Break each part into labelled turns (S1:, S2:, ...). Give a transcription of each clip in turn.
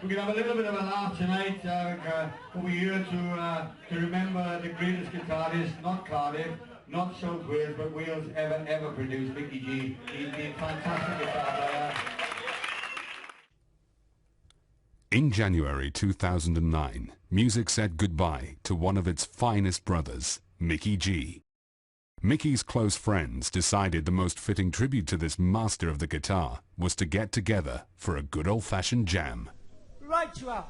S1: we can have a little bit of a laugh tonight. We're here to remember the greatest guitarist, not Cardiff, not South Wales, but Wales ever produced, Micky Gee. He's been a fantastic guitar player.
S2: In January 2009, music said goodbye to one of its finest brothers, Micky Gee. Micky's close friends decided the most fitting tribute to this master of the guitar was to get together for a good old-fashioned jam.
S3: Right you are,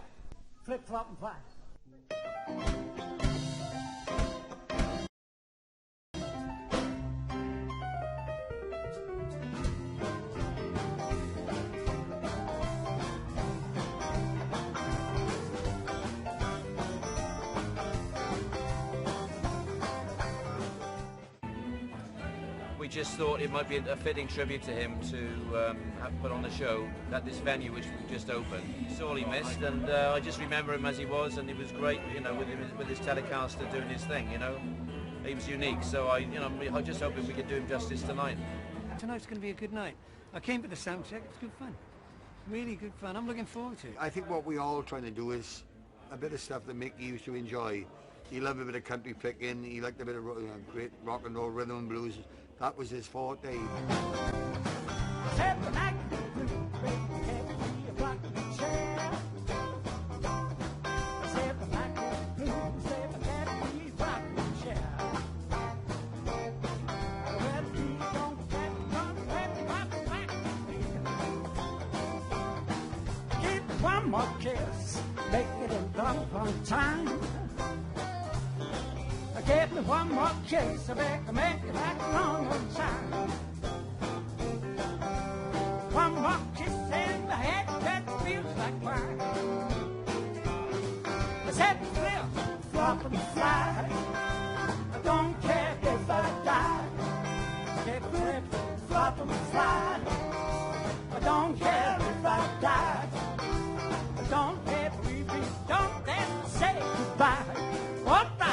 S3: flip-flop and flat.
S4: We just thought it might be a fitting tribute to him to have put on the show at this venue which we've just opened. Sorely missed, and I just remember him as he was, and it was great, you know, with his Telecaster doing his thing, you know. He was unique, so I just hope that we could do him justice tonight.
S3: Tonight's going to be a good night. I came for the sound check. It's good fun, really good fun. I'm looking forward to it.
S5: I think what we're all trying to do is a bit of stuff that Micky used to enjoy. He loved a bit of country picking. He liked a bit of great rock and roll, rhythm and blues. That was his forte.
S3: One more kiss, make it in one time. Give me one more kiss, I beg to make it back long one time. One more kiss in the head that feels like wine. I said flip, flop and fly. I don't care if I die. Say flip, flop and fly. I don't care if I die. I don't care if we don't ever say goodbye. What the?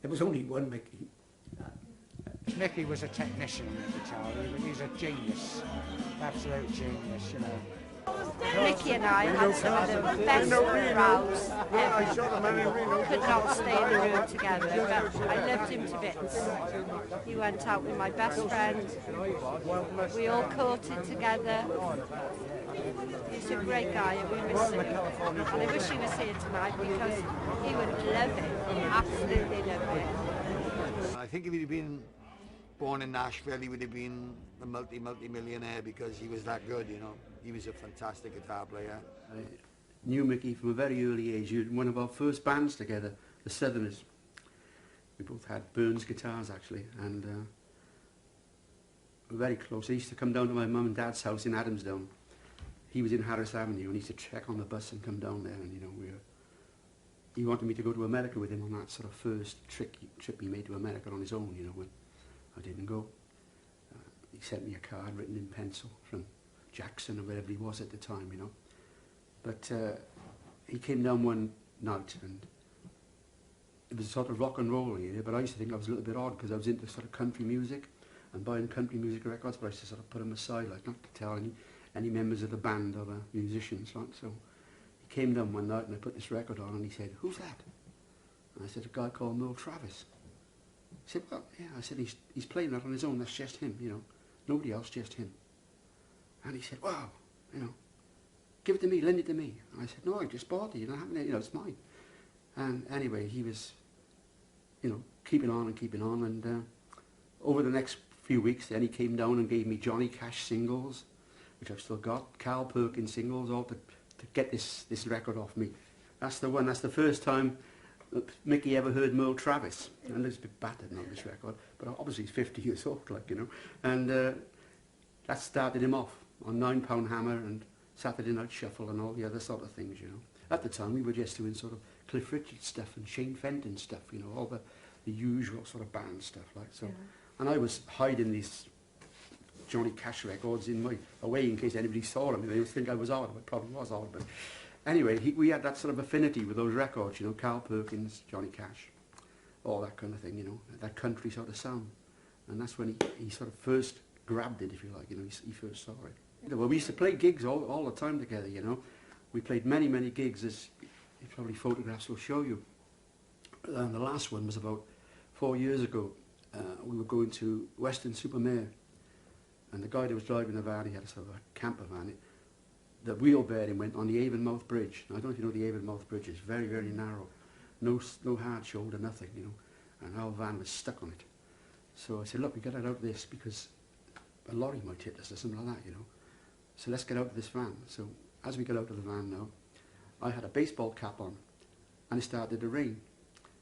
S6: There was only one Micky.
S7: Micky was a technician on the guitar. He's a genius, absolute genius, you know.
S8: Micky and I had some of the best rows ever. Could not stay in the room together, but I loved him to bits. He went out with my best friend. We all courted together. He's a great guy and we miss him. And I wish he was here tonight because he would love it, absolutely love it.
S5: I think if he'd been born in Nashville, he would have been a multi-millionaire because he was that good, you know. He was a fantastic guitar player.
S6: I knew Micky from a very early age. He was one of our first bands together, the Southerners. We both had Burns guitars actually, and we were very close. I used to come down to my mum and dad's house in Adamsdown. He was in Harris Avenue, and he used to check on the bus and come down there, and you know, he wanted me to go to America with him on that sort of first trip he made to America on his own, you know, when I didn't go. He sent me a card written in pencil from Jackson or wherever he was at the time, you know. But he came down one night, and it was sort of rock and roll here, but I used to think I was a little bit odd because I was into sort of country music and buying country music records, but I used to sort of put them aside, like not to tell any members of the band or the musicians, like. So he came down one night and I put this record on and he said, "Who's that?" And I said, "A guy called Merle Travis." He said, "Well, yeah." I said, he's playing that on his own, that's just him, you know. Nobody else, just him. And he said, "Wow, you know, give it to me, lend it to me." And I said, "No, I just bought it, you know, you know, it's mine." And anyway, he was, you know, keeping on, and over the next few weeks then he came down and gave me Johnny Cash singles, which I've still got, Carl Perkins singles, all to get this record off me. That's the one, that's the first time Micky ever heard Merle Travis. And it's a bit battered on this record, but obviously he's 50 years old, like, you know. And that started him off on 9 Pound Hammer and Saturday Night Shuffle and all the other sort of things, you know. At the time we were just doing sort of Cliff Richard stuff and Shane Fenton stuff, you know, all the usual sort of band stuff, like, so. Yeah. And I was hiding these Johnny Cash records in my away in case anybody saw them. They would think I was odd. I probably was odd, but anyway, we had that sort of affinity with those records, you know, Carl Perkins, Johnny Cash, all that kind of thing, you know, that country sort of sound. And that's when he sort of first grabbed it, if you like, you know, he first saw it. Well, we used to play gigs all the time together, you know. We played many, many gigs, as probably photographs will show you. And the last one was about 4 years ago. We were going to Weston-super-Mare, and the guy that was driving the van, he had a sort of a camper van. The wheel bearing went on the Avonmouth Bridge. Now, I don't know if you know the Avonmouth Bridge. It's very, very narrow. No hard shoulder, nothing, you know. And our van was stuck on it. So I said, look, we got to get out of this because a lorry might hit us or something like that, you know. So let's get out of this van. So as we got out of the van now, I had a baseball cap on, and it started to rain.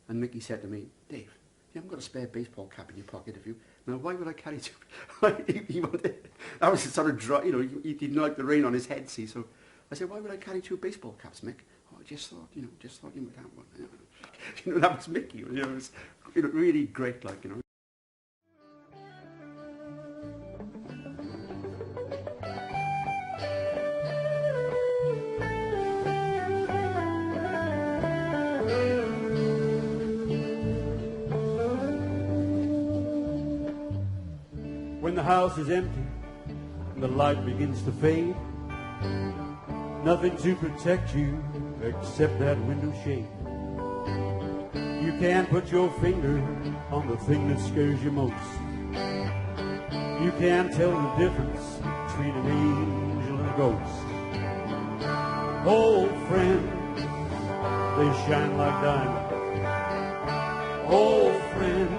S6: And Micky said to me, Dave, you haven't got a spare baseball cap in your pocket, have you? Now, why would I carry two? I was sort of dry, you know, he didn't like the rain on his head, see, so I said, why would I carry two baseball caps, Mick? Oh, I just thought you might have one. You know, that was Micky, you know, it was really great, like, you know.
S9: When the house is empty and the light begins to fade, nothing to protect you except that window shade. You can't put your finger on the thing that scares you most. You can't tell the difference between an angel and a ghost. Old friends, they shine like diamonds. Old friends,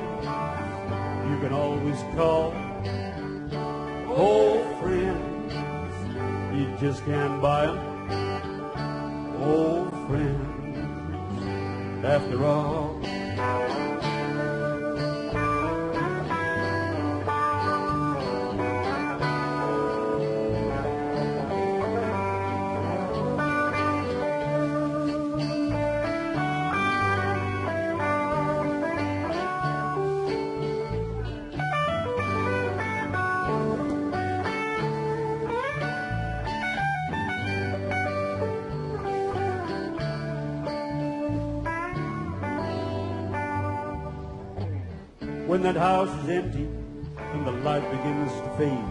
S9: you can always call. Old friends, you just can't buy them. Old friends, after all. When that house is empty and the light begins to fade,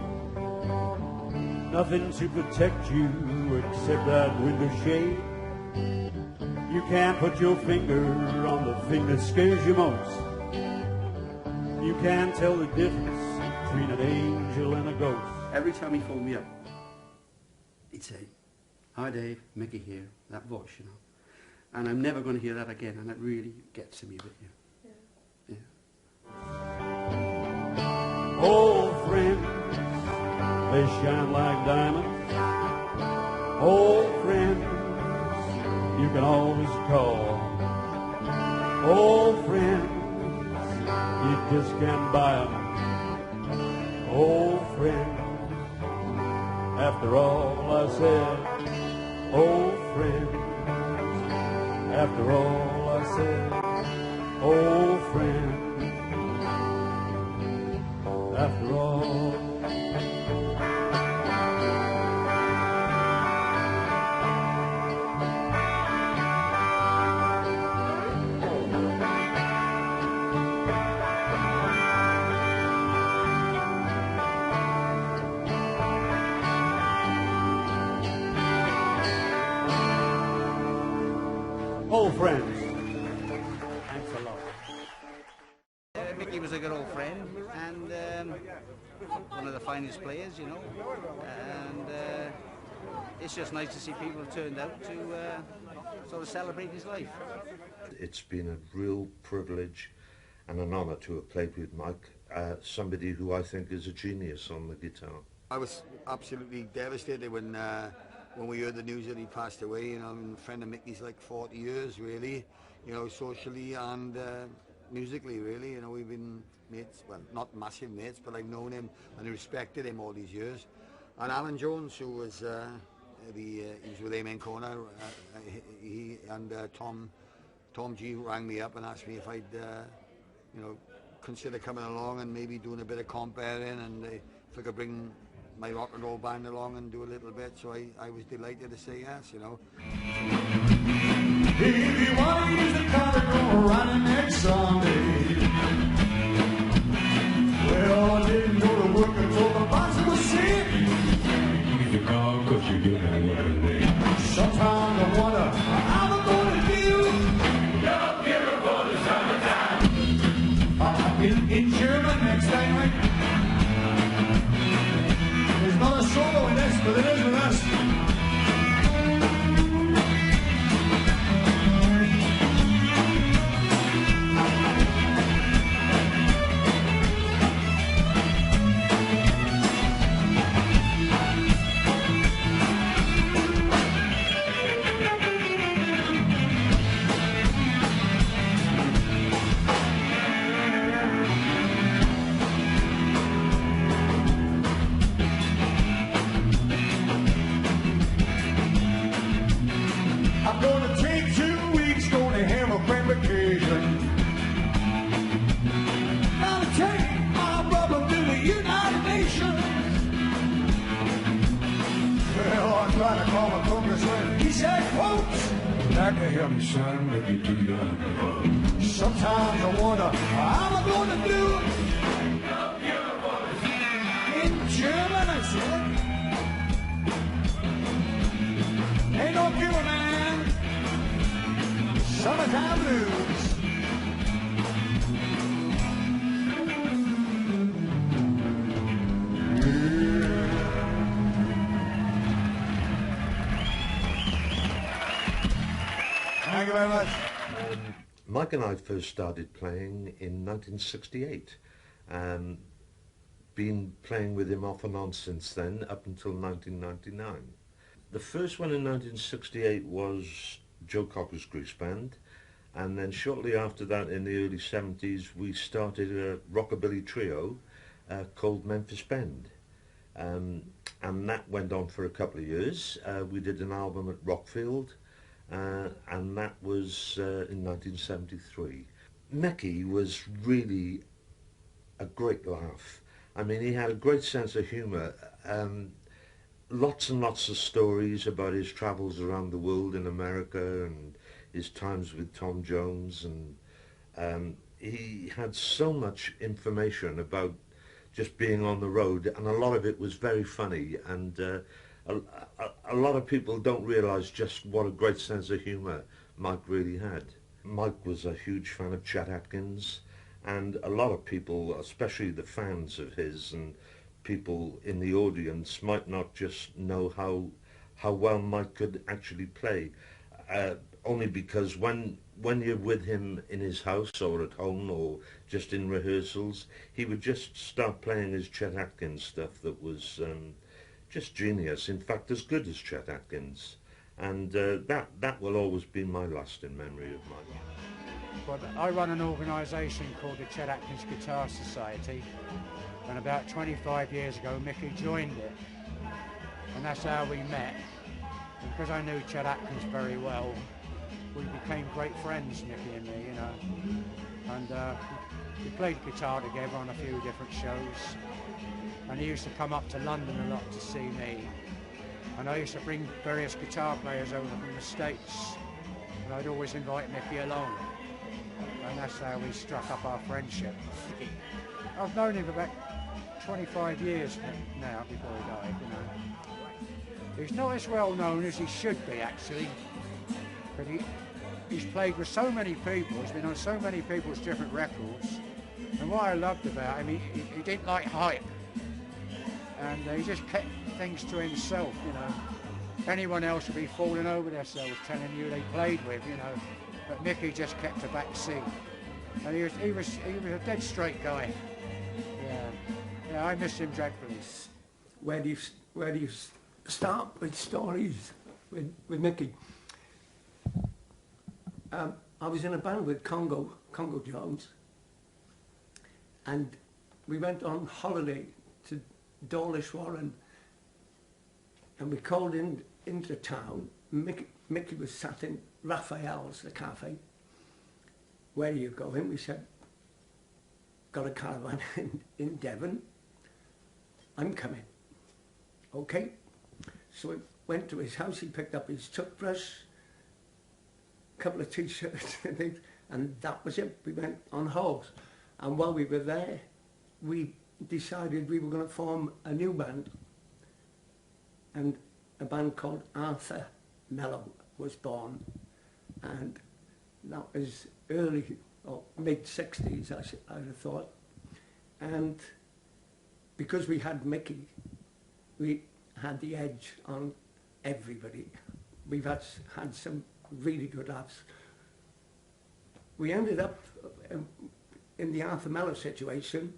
S9: nothing to protect you except that window shade. You can't put your finger on the thing that scares you most. You can't tell the difference between an angel and a ghost.
S6: Every time he phoned me up, he'd say, hi Dave, Micky here, that voice, you know. And I'm never going to hear that again, and that really gets to me a bit, yeah.
S9: Old friends, they shine like diamonds. Old friends, you can always call. Old friends, you just can't buy them. Old friends, after all I said. Old friends, after all I said. Old friends, after all. Old friends. Thanks a lot.
S10: Micky was a good old friend and one of the finest players, you know, and it's just nice to see people have turned out to sort of celebrate his life.
S11: It's been a real privilege and an honour to have played with Mike, somebody who I think is a genius on the guitar.
S5: I was absolutely devastated when we heard the news that he passed away. You know, I'm a friend of Micky's like 40 years, really, you know, socially and musically, really. You know, we've been mates, well, not massive mates, but I've known him and respected him all these years. And Alan Jones, who was he was with Amen Corner, he and Tom G rang me up and asked me if I'd, you know, consider coming along and maybe doing a bit of comparing, and if I could bring my rock and roll band along and do a little bit. So I was delighted to say yes, you know.
S3: If you want to use the car to go running next Sunday, well, I didn't go to work until the boss was sick. glad to hear me sing, Micky Gee. Sometimes I wonder how I'm gonna do in German, I said. Ain't no cure, man. Summertime blues. Thank you very much.
S11: Mike and I first started playing in 1968. Been playing with him off and on since then, up until 1999. The first one in 1968 was Joe Cocker's Grease Band, and then shortly after that, in the early 70s, we started a rockabilly trio called Memphis Bend. And that went on for a couple of years. We did an album at Rockfield, and that was in 1973. Micky was really a great laugh. I mean, he had a great sense of humour. Lots and lots of stories about his travels around the world in America and his times with Tom Jones, and he had so much information about just being on the road, and a lot of it was very funny, and a lot of people don't realise just what a great sense of humour Mike really had. Mike was a huge fan of Chet Atkins, and a lot of people, especially the fans of his and people in the audience, might not just know how well Mike could actually play, only because when you're with him in his house or at home or just in rehearsals, he would just start playing his Chet Atkins stuff that was just genius, in fact as good as Chet Atkins, and that will always be my lasting memory of Mike.
S7: Well, I run an organisation called the Chet Atkins Guitar Society, and about 25 years ago Micky joined it, and that's how we met. And because I knew Chet Atkins very well, we became great friends, Micky and me, you know. And we played guitar together on a few different shows, and he used to come up to London a lot to see me, and I used to bring various guitar players over from the States, and I'd always invite Micky along, and that's how we struck up our friendship. I've known him for about 25 years now, before he died, you know. He's not as well known as he should be, actually, but he's played with so many people, he's been on so many people's different records, and what I loved about him, he didn't like hype, and he just kept things to himself, you know. Anyone else would be falling over themselves telling you they played with, you know, but Micky just kept a back seat, and he was a dead straight guy. Yeah, I miss him dreadfully.
S12: Where do you start with stories with Micky? I was in a band with Congo Jones, and we went on holiday to Dawlish Warren, and we called into town. Micky was sat in Raphael's, the cafe. Where are you going? We said, got a caravan in Devon. I'm coming. Okay. So we went to his house, he picked up his toothbrush, a couple of t-shirts, and that was it. We went on horse. And while we were there, we decided we were going to form a new band, and a band called Arthur Mello was born, and that was early or mid-60s, I'd have thought. And because we had Micky, we had the edge on everybody. We've had some really good laughs. We ended up in the Arthur Mello situation.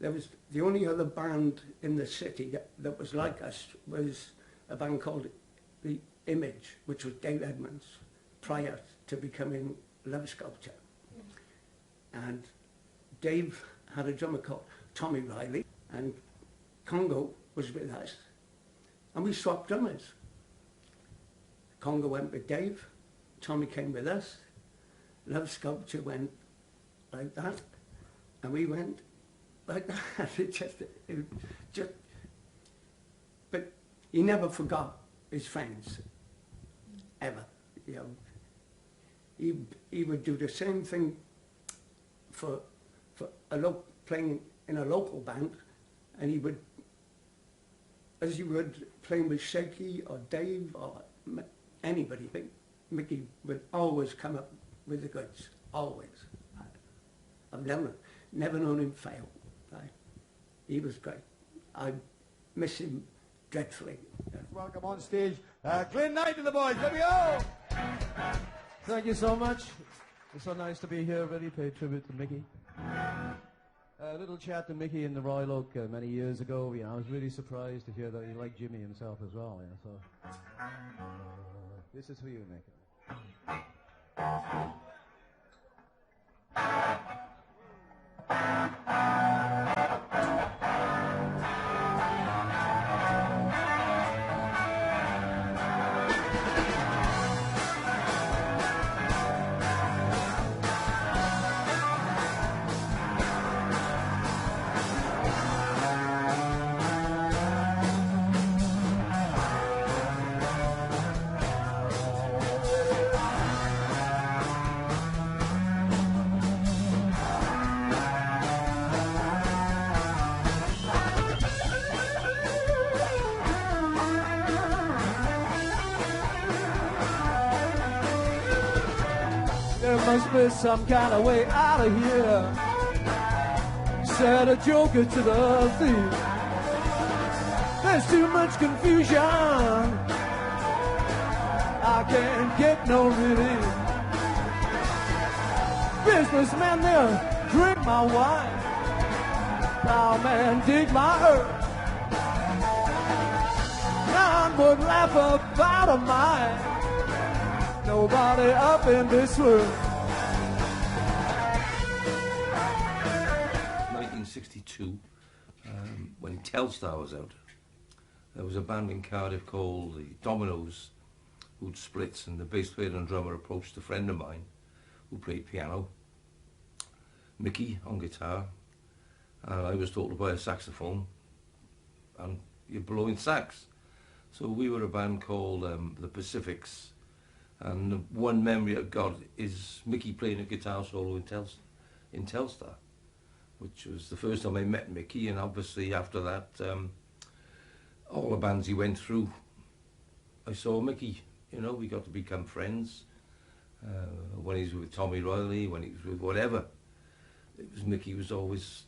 S12: There was the only other band in the city that was like us was a band called The Image, which was Dave Edmunds, prior to becoming Love Sculpture. And Dave had a drummer called Tommy Riley, and Congo was with us, and we swapped drummers. Congo went with Dave, Tommy came with us, Love Sculpture went like that, and we went like that. It just, but he never forgot his friends, ever. You know, he would do the same thing for playing in a local band, and he would, as you would, playing with Shaky or Dave or anybody, Micky would always come up with the goods, always. I've never known him fail. He was great. I miss him dreadfully.
S13: Welcome on stage, Glynn Knight and the boys. Let me go!
S14: Thank you so much. It's so nice to be here, really pay tribute to Micky. A little chat to Micky in the Royal Oak many years ago. I was really surprised to hear that he liked Jimmy himself as well. So this is for you, Micky. Must be some kind of way out of here. Said a joker to the thief. There's too much confusion. I can't get no relief. Businessmen there drink my wine. Plowman dig my earth. None would laugh about a mine. Nobody up in this world.
S15: 1962, when Telstar was out, there was a band in Cardiff called the Dominoes who'd split, and the bass player and drummer approached a friend of mine who played piano, Micky on guitar, and I was told to buy a saxophone and you're blowing sax. So we were a band called the Pacifics, and the one memory I've got is Micky playing a guitar solo in Telstar, which was the first time I met Micky, and obviously after that, all the bands he went through, I saw Micky. You know, we got to become friends. When he was with Tommy Riley, when he was with whatever, it was Micky was always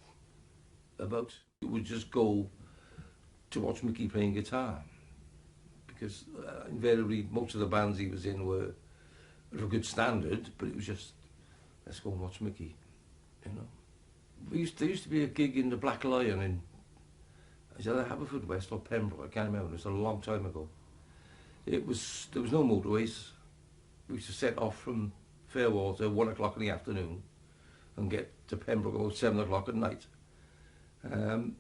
S15: about. We would just go to watch Micky playing guitar, because invariably most of the bands he was in were of a good standard, but it was just, let's go and watch Micky, you know. There used to be a gig in the Black Lion in, is that Haverfordwest or Pembroke? I can't remember. It was a long time ago. There was no motorways. We used to set off from Fairweather 1 o'clock in the afternoon and get to Pembroke about 7 o'clock at night. And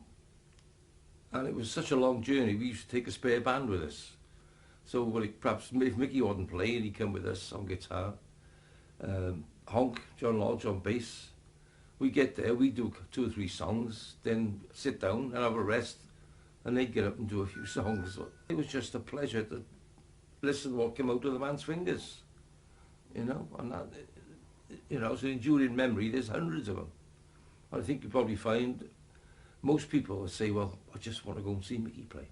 S15: it was such a long journey, we used to take a spare band with us. So perhaps if Micky wasn't playing, he'd come with us on guitar. Honk, John Lodge on bass. We get there, we do 2 or 3 songs, then sit down and have a rest, and they'd get up and do a few songs. It was just a pleasure to listen to what came out of the man's fingers, you know. And that, you know, it's an enduring memory. There's hundreds of them. I think you probably find most people will say, well, I just want to go and see Micky play.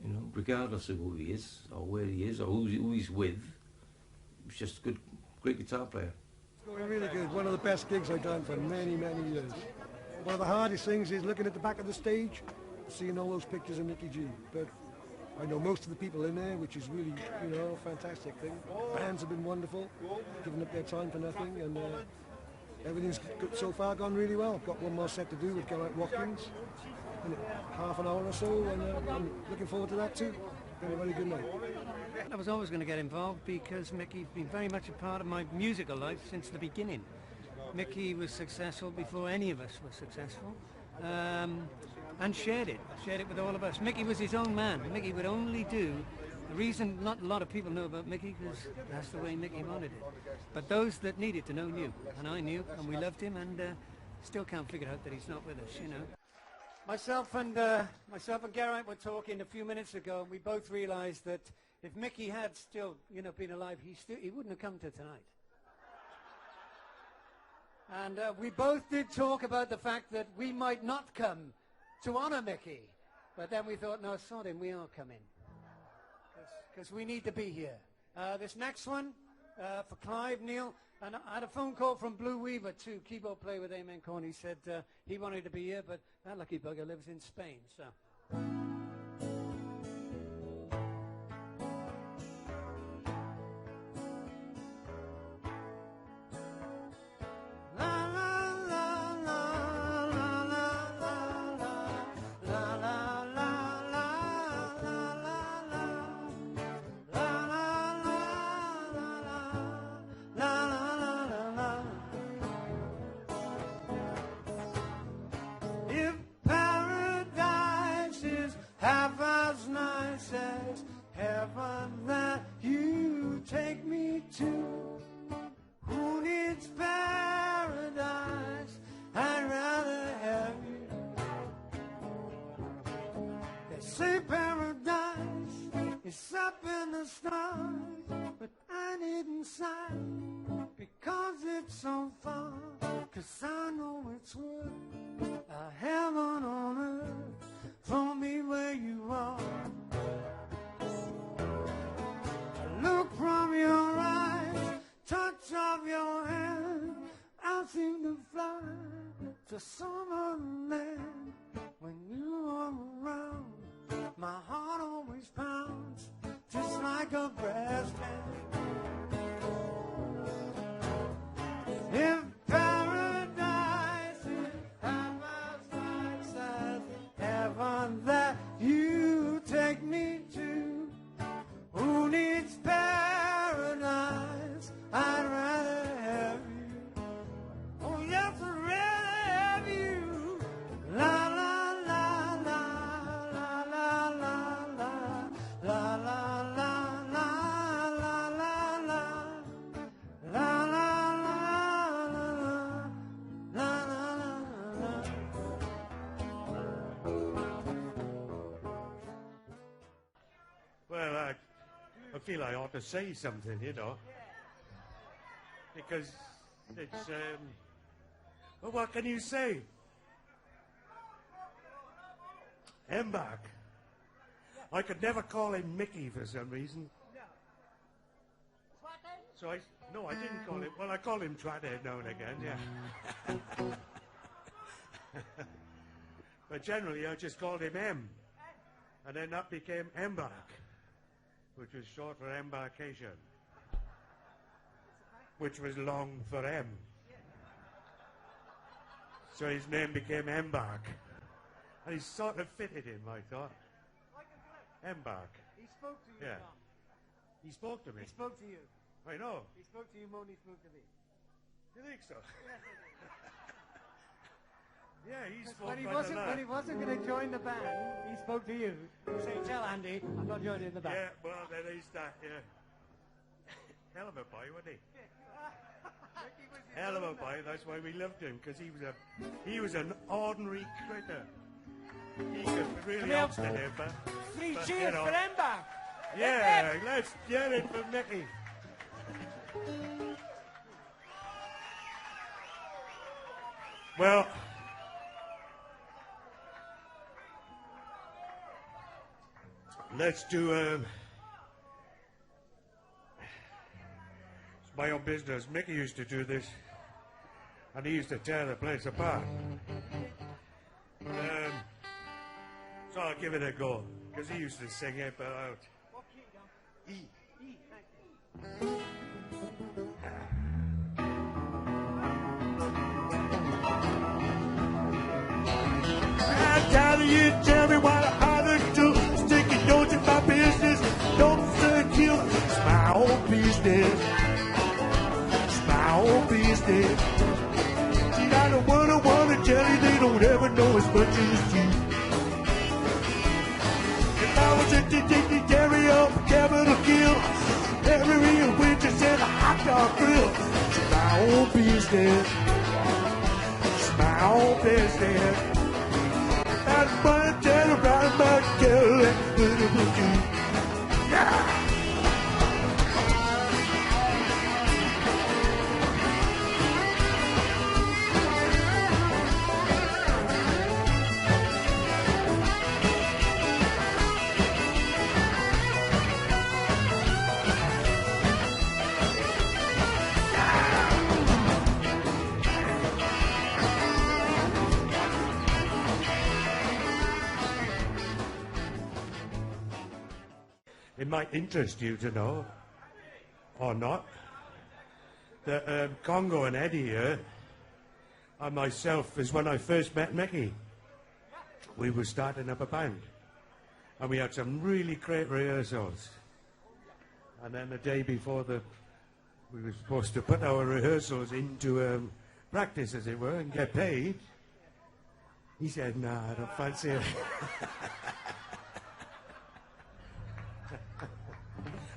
S15: You know, regardless of who he is, or where he is, or who he's with. He's just a great guitar player.
S16: It's going really good. One of the best gigs I've done for many, many years. One of the hardest things is looking at the back of the stage, seeing all those pictures of Micky Gee. But I know most of the people in there, which is really, you know, a fantastic thing. Bands have been wonderful, giving up their time for nothing, and everything's so far gone really well. Got one more set to do with Geraint Watkins in half an hour or so, and I'm looking forward to that too. Been a very good night.
S17: I was always going to get involved because Micky's been very much a part of my musical life since the beginning. Micky was successful before any of us were successful, and shared it with all of us. Micky was his own man. Micky would only do the reason not a lot of people know about Micky, because that's the way Micky wanted it. But those that needed to know knew, and I knew, and we loved him, and still can't figure out that he's not with us, you know. Myself and Geraint were talking a few minutes ago, and we both realised that if Micky had still, you know, been alive, he wouldn't have come to tonight. And we both did talk about the fact that we might not come to honour Micky. But then we thought, no, sod him, we are coming. Because we need to be here. This next one, for Clive, Neil, and I had a phone call from Blue Weaver too, keyboard player with Amen Corn. He said he wanted to be here, but that lucky bugger lives in Spain, so... Heaven that you take me to, who needs paradise? I'd rather have you. They say paradise is up in the stars, but I need inside because it's so far. 'Cause I know it's worth a heaven on earth for me where you are. Look from your eyes, touch of your hand, I seem to fly to some other land. When you are around, my heart always pounds just like a brass band. If paradise is heaven's like heaven that you take me to, who needs paradise? I'd rather have you. Oh yes, I'd rather have you. La la la la la la la la la la la la la la la la la la.
S18: Well, I feel I ought to say something, you know, because it's, well, what can you say? Embach. I could never call him Micky for some reason. So I didn't call him, well, I call him Twathead now and again, yeah. But generally I just called him M, and then that became Embach, which was short for embarkation, which was long for M. So his name became Embach, and he sort of fitted him, I thought. Embach.
S17: He spoke to you,
S18: Yeah.
S17: Tom.
S18: He spoke to me.
S17: He spoke to you.
S18: I know.
S17: He spoke to you more than he spoke to me.
S18: You think so?
S17: Yes,
S18: Yeah, he spoke
S17: when he
S18: quite a
S17: wasn't
S18: lot.
S17: when he wasn't going to join the band, he spoke to you. He said, "Tell Andy, I'm not joining the band."
S18: Yeah, well, then he's that, yeah. Hell of a boy, wasn't he? Hell of a boy, that's why we loved him, because he was an ordinary critter. He could really obstinate him, but...
S17: Three
S18: but,
S17: cheers
S18: you know,
S17: for Embach!
S18: Yeah, let's get it for Micky. Well... Let's do, it's my own business. Micky used to do this, and he used to tear the place apart. So I'll give it a go, because he used to sing it out. E. You tell me what I ought to do. Sticking notes in my business. Don't thank you. It's my own business. It's my own business. See, I don't wanna tell you they don't ever know as much as you. If I was a dignitary of capital kill, every real winter said a hot dog grill. It's my own business. It's my own business. That's my tell around my girl. Yeah.
S9: it might interest you to know, or not, that Congo and Eddie here, and myself, is when I first met Micky. We were starting up a band, and we had some really great rehearsals. And then the day before we were supposed to put our rehearsals into practice, as it were, and get paid, he said, "Nah, I don't fancy it."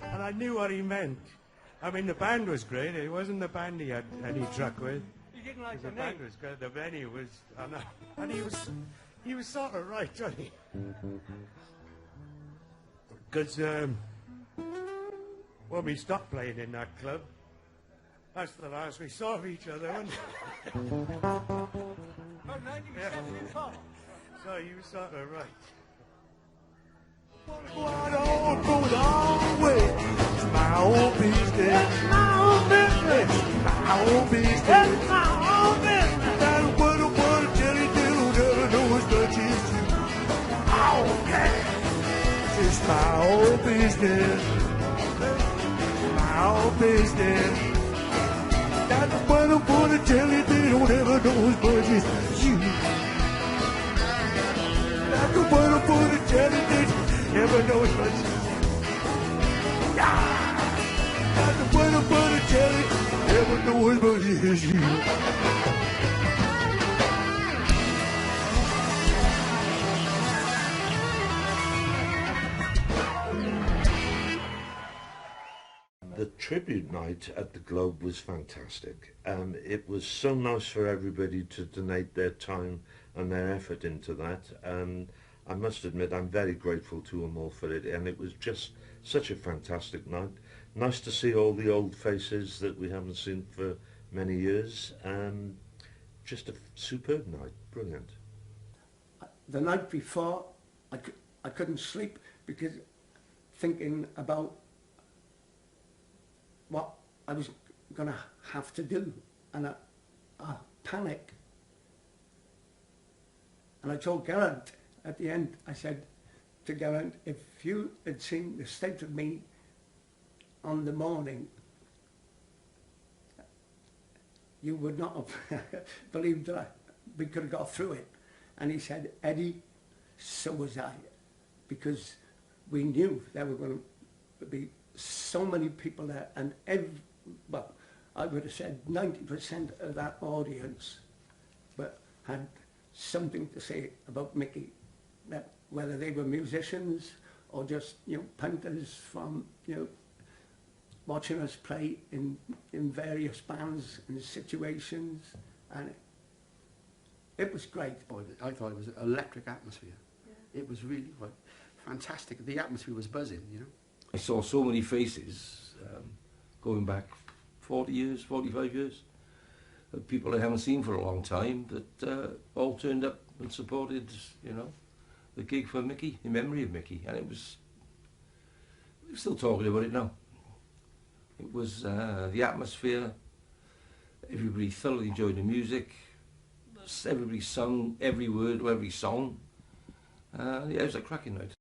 S9: And I knew what he meant. I mean, the band was great. It wasn't the band he had any truck with.
S17: You didn't like
S9: The
S17: the
S9: band
S17: name?
S9: was good. The venue was, and he was sort of right, wasn't he? Because when we stopped playing in that club, that's the last we saw of each other, wasn't it? Yeah. So he was sort of right.
S18: It's my own business. It's my own business. It's my own business. It's my own business. That what a jelly do never know as much as you. Oh, yeah. It's my own business. It's my own business. That what a jelly they don't ever know as much as you. That what a jelly they never know as much as you. Never know as much as you.
S11: The tribute night at the Globe was fantastic. It was so nice for everybody to donate their time and their effort into that. I must admit I'm very grateful to them all for it, and it was just such a fantastic night. Nice to see all the old faces that we haven't seen for many years. Just a superb night, brilliant.
S12: The night before, I couldn't sleep because thinking about what I was going to have to do, and I panicked. And I told Geraint at the end, I said to Geraint, if you had seen the state of me on the morning, you would not have believed that we could have got through it. And he said, Eddie, so was I, because we knew there were going to be so many people there, and well, I would have said 90% of that audience had something to say about Micky, that whether they were musicians or just, punters from, watching us play in various bands and situations, and it was great.
S6: I thought it was an electric atmosphere. Yeah. It was really fantastic. The atmosphere was buzzing,
S15: I saw so many faces going back 40 years, 45 years, of people I haven't seen for a long time that all turned up and supported, the gig for Micky, in memory of Micky, and it was, we're still talking about it now. It was the atmosphere, everybody thoroughly enjoyed the music, everybody sung every word of every song. Yeah, it was a cracking night.